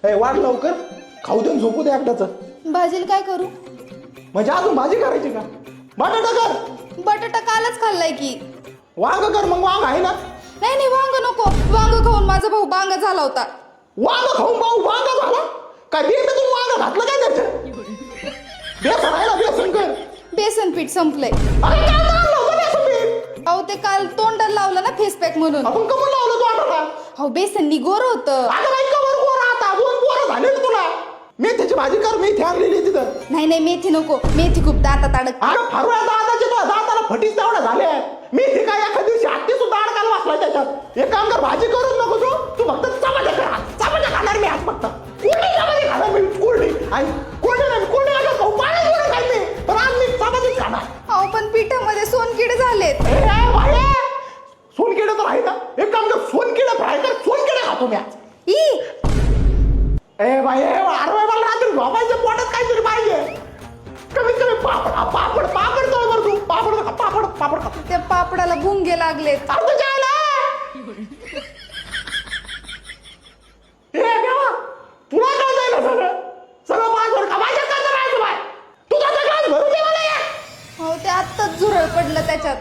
ए वाढ लवकर, खाऊ देऊन झोपू दे एकदाच. भाजीला काय करू? म्हणजे अजून भाजी करायची का? बटाटा कर. बटाटा कालच खाल्लाय की. वांग कर, मग वांग आहे ना. नाही नाही वांग नको, वांग खाऊन माझा भाऊ बांगा झाला होता. वांग खाऊन भाऊ वांग झाला काय? बेटातून वांग घातलं काय त्याचं? बेसन आहे ना, बेसन कर. बेसन पीठ संपलंय. अरे काय लावलं होतं बेसन पीठ? अहो ते काल तोंडाला लावलं ना फेस पॅक म्हणून. आपण कमून लावलं तू आठवला? अहो बेसन निगोर होतं. अगं बाई कवर गोरा आता, 2 पोरं झाले ना तुला. मेथीची भाजी कर, मेथी आणलेली आहे तिथं. नाही नाही मेथी नको, मेथी खूप दातात अडक. अरे फरवा दादाचे तो दाताला फटीच तेवढा झाले. मेथी काय एखाद दिवशी हत्ती सुद्धा अडकायला वाचलाय त्याच्यात. एक काम कर, भाजी करूच नको तू फक्त चपात्या कर. चपात्या खाणार मी आज फक्त. कोरडी चपाती खाणार मी, कोरडी. आणि कोरडी नाही, कोरडी नका खाऊ, पाणी जोडून खाईल मी. पण आज मी चपातीच खाणार. अहो पण पिठामध्ये सोनकिडे झालेत. ए बाई, सोनकिडे तर आहे ना. एक काम कर, सोनकिडे फ्राय कर, सोनकिडे खातो मी आज. ई ए बाई, अरे मला रात्री झोपायच्या पोटात काहीतरी पाहिजे. कमीत कमी पापड पापड पापड तळ बर तू. पापड खा, पापड पापड खा. त्या पापडाला भुंगे लागलेत. अरे तुझ्या आईला. ए देवा, तुला कळतंय ना सगळं? सगळं पासवर्ड का माझ्या करता राहायचं बाय. तुझा ग्लास भरून दे मला एक. हो ते आत्ताच झुरळ पडलं त्याच्यात.